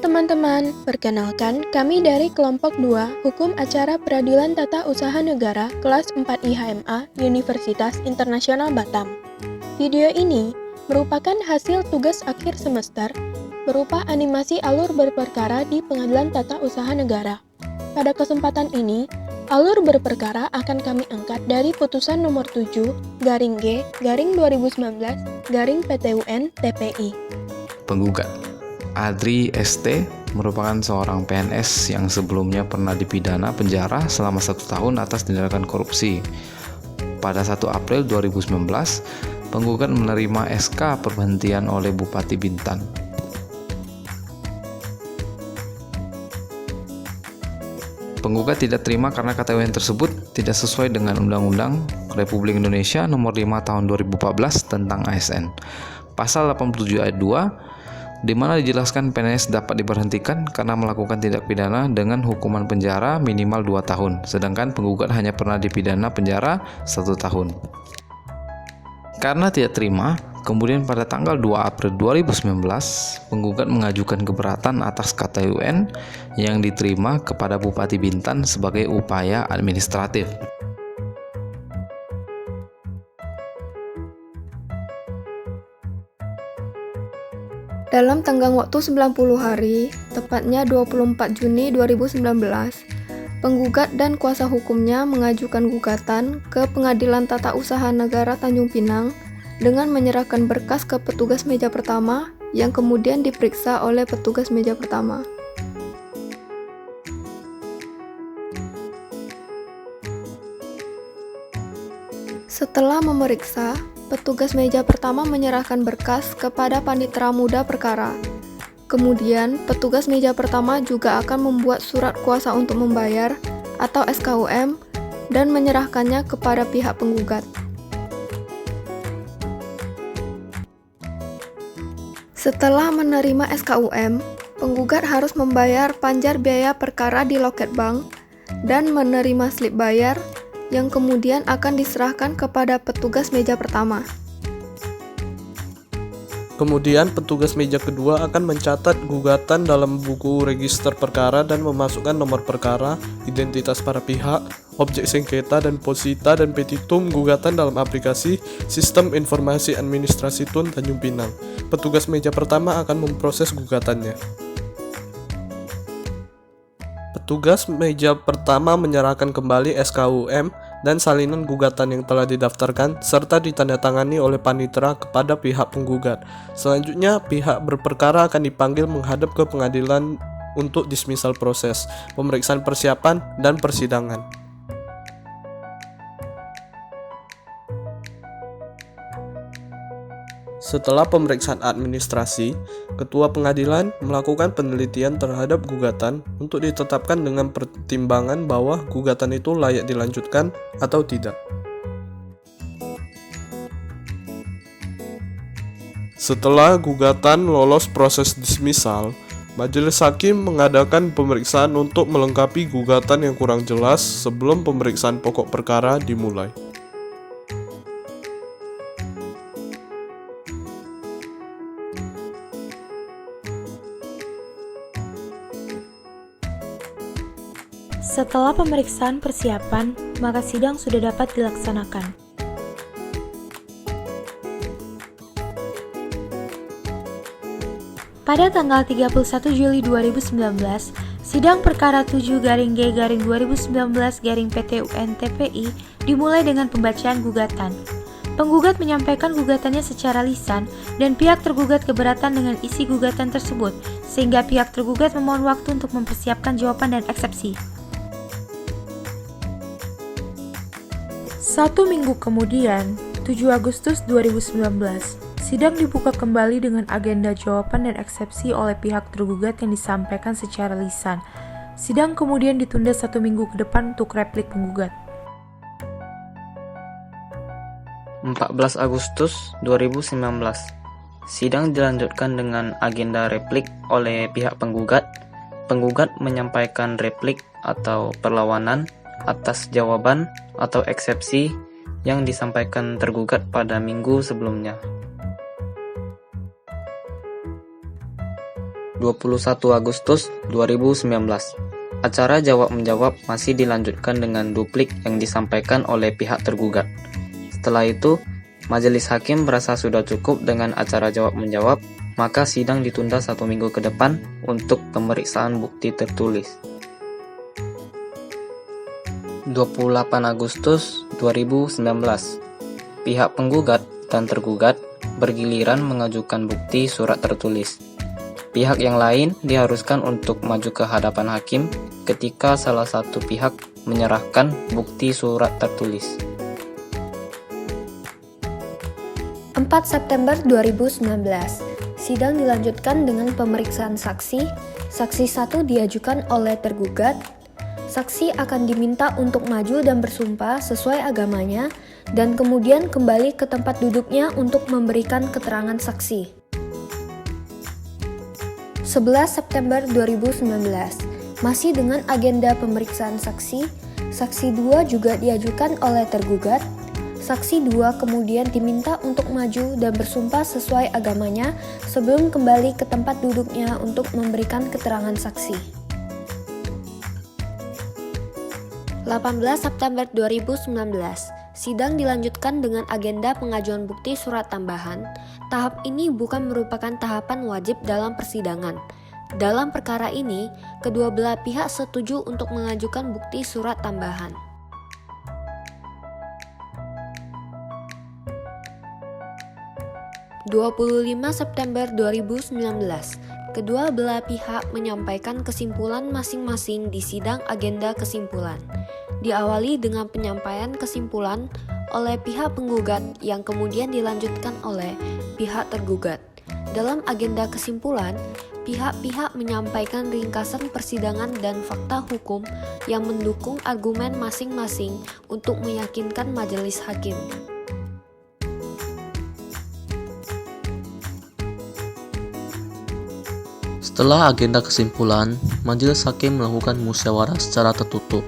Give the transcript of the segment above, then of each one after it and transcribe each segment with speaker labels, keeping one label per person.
Speaker 1: teman-teman, perkenalkan kami dari kelompok 2 Hukum Acara Peradilan Tata Usaha Negara kelas 4 IHMA Universitas Internasional Batam. Video ini merupakan hasil tugas akhir semester berupa animasi alur berperkara di Pengadilan Tata Usaha Negara. Pada kesempatan ini, alur berperkara akan kami angkat dari putusan nomor 7/G/2019/PTUN TPI.
Speaker 2: Penggugat Adri ST merupakan seorang PNS yang sebelumnya pernah dipidana penjara selama 1 tahun atas tindakan korupsi. Pada 1 April 2019, penggugat menerima SK perberhentian oleh Bupati Bintan. Penggugat tidak terima karena KTUN tersebut tidak sesuai dengan Undang-Undang Republik Indonesia Nomor 5 Tahun 2014 tentang ASN. Pasal 87 ayat 2 di mana dijelaskan PNS dapat diberhentikan karena melakukan tindak pidana dengan hukuman penjara minimal 2 tahun, sedangkan penggugat hanya pernah dipidana penjara 1 tahun. Karena tidak terima, kemudian pada tanggal 2 April 2019, penggugat mengajukan keberatan atas KTUN yang diterima kepada Bupati Bintan sebagai upaya administratif.
Speaker 1: Dalam tenggang waktu 90 hari, tepatnya 24 Juni 2019, penggugat dan kuasa hukumnya mengajukan gugatan ke Pengadilan Tata Usaha Negara Tanjung Pinang dengan menyerahkan berkas ke petugas meja pertama yang kemudian diperiksa oleh petugas meja pertama. Setelah memeriksa, petugas meja pertama menyerahkan berkas kepada panitera muda perkara. Kemudian, petugas meja pertama juga akan membuat surat kuasa untuk membayar atau SKUM dan menyerahkannya kepada pihak penggugat. Setelah menerima SKUM, penggugat harus membayar panjar biaya perkara di loket bank dan menerima slip bayar yang kemudian akan diserahkan kepada petugas meja pertama.
Speaker 3: Kemudian petugas meja kedua akan mencatat gugatan dalam buku register perkara dan memasukkan nomor perkara, identitas para pihak, objek sengketa dan posita dan petitum gugatan dalam aplikasi Sistem Informasi Administrasi TUN Tanjung Pinang. Petugas meja pertama akan memproses gugatannya. Petugas meja pertama menyerahkan kembali SKUM dan salinan gugatan yang telah didaftarkan serta ditandatangani oleh panitera kepada pihak penggugat. Selanjutnya, pihak berperkara akan dipanggil menghadap ke pengadilan untuk dismisal proses, pemeriksaan persiapan, dan persidangan. Setelah pemeriksaan administrasi, Ketua Pengadilan melakukan penelitian terhadap gugatan untuk ditetapkan dengan pertimbangan bahwa gugatan itu layak dilanjutkan atau tidak. Setelah gugatan lolos proses dismisal, Majelis Hakim mengadakan pemeriksaan untuk melengkapi gugatan yang kurang jelas sebelum pemeriksaan pokok perkara dimulai.
Speaker 4: Setelah pemeriksaan persiapan, maka sidang sudah dapat dilaksanakan. Pada tanggal 31 Juli 2019, sidang perkara 7/G/2019/PTUN TPI dimulai dengan pembacaan gugatan. Penggugat menyampaikan gugatannya secara lisan dan pihak tergugat keberatan dengan isi gugatan tersebut, sehingga pihak tergugat memohon waktu untuk mempersiapkan jawaban dan eksepsi. 1 minggu kemudian, 7 Agustus 2019, sidang dibuka kembali dengan agenda jawaban dan eksepsi oleh pihak tergugat yang disampaikan secara lisan. Sidang kemudian ditunda 1 minggu ke depan untuk replik penggugat.
Speaker 5: 14 Agustus 2019, sidang dilanjutkan dengan agenda replik oleh pihak penggugat. Penggugat menyampaikan replik atau perlawanan atas jawaban atau eksepsi yang disampaikan tergugat pada minggu sebelumnya. 21 Agustus 2019. Acara jawab-menjawab masih dilanjutkan dengan duplik yang disampaikan oleh pihak tergugat. Setelah itu, majelis hakim merasa sudah cukup dengan acara jawab-menjawab, maka sidang ditunda 1 minggu ke depan untuk pemeriksaan bukti tertulis. 28 Agustus 2019. Pihak penggugat dan tergugat bergiliran mengajukan bukti surat tertulis. Pihak yang lain diharuskan untuk maju ke hadapan hakim ketika salah satu pihak menyerahkan bukti surat tertulis.
Speaker 6: 4 September 2019, sidang dilanjutkan dengan pemeriksaan saksi. Saksi 1 diajukan oleh tergugat. Saksi akan diminta untuk maju dan bersumpah sesuai agamanya dan kemudian kembali ke tempat duduknya untuk memberikan keterangan saksi. 11 September 2019, masih dengan agenda pemeriksaan saksi, saksi 2 juga diajukan oleh tergugat. Saksi 2 kemudian diminta untuk maju dan bersumpah sesuai agamanya sebelum kembali ke tempat duduknya untuk memberikan keterangan saksi. 18 September 2019, sidang dilanjutkan dengan agenda pengajuan bukti surat tambahan. Tahap ini bukan merupakan tahapan wajib dalam persidangan. Dalam perkara ini, kedua belah pihak setuju untuk mengajukan bukti surat tambahan. 25 September 2019, kedua belah pihak menyampaikan kesimpulan masing-masing di sidang agenda kesimpulan. Diawali dengan penyampaian kesimpulan oleh pihak penggugat yang kemudian dilanjutkan oleh pihak tergugat. Dalam agenda kesimpulan, pihak-pihak menyampaikan ringkasan persidangan dan fakta hukum yang mendukung argumen masing-masing untuk meyakinkan majelis hakim.
Speaker 7: Setelah agenda kesimpulan, majelis hakim melakukan musyawarah secara tertutup.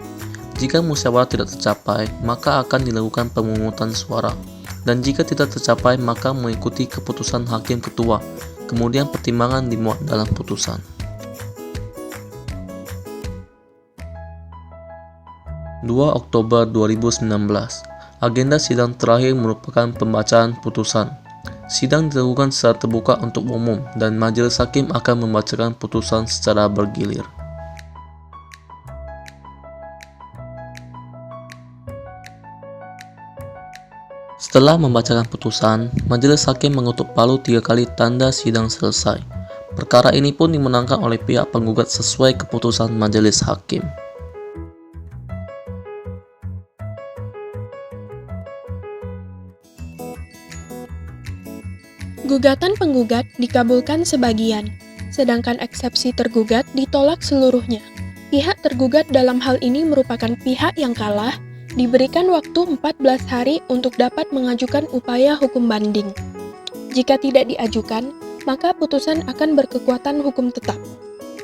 Speaker 7: Jika musyawarah tidak tercapai, maka akan dilakukan pemungutan suara. Dan jika tidak tercapai, maka mengikuti keputusan hakim ketua. Kemudian pertimbangan dimuat dalam putusan. Oktober 2019, agenda sidang terakhir merupakan pembacaan putusan. Sidang dilakukan secara terbuka untuk umum dan majelis hakim akan membacakan putusan secara bergilir. Setelah membacakan putusan, majelis hakim mengetuk palu 3 kali tanda sidang selesai. Perkara ini pun dimenangkan oleh pihak penggugat sesuai keputusan majelis hakim.
Speaker 1: Gugatan penggugat dikabulkan sebagian, sedangkan eksepsi tergugat ditolak seluruhnya. Pihak tergugat dalam hal ini merupakan pihak yang kalah, diberikan waktu 14 hari untuk dapat mengajukan upaya hukum banding. Jika tidak diajukan, maka putusan akan berkekuatan hukum tetap.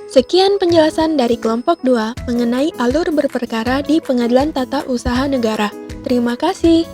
Speaker 1: Sekian penjelasan dari kelompok 2 mengenai alur berperkara di Pengadilan Tata Usaha Negara. Terima kasih.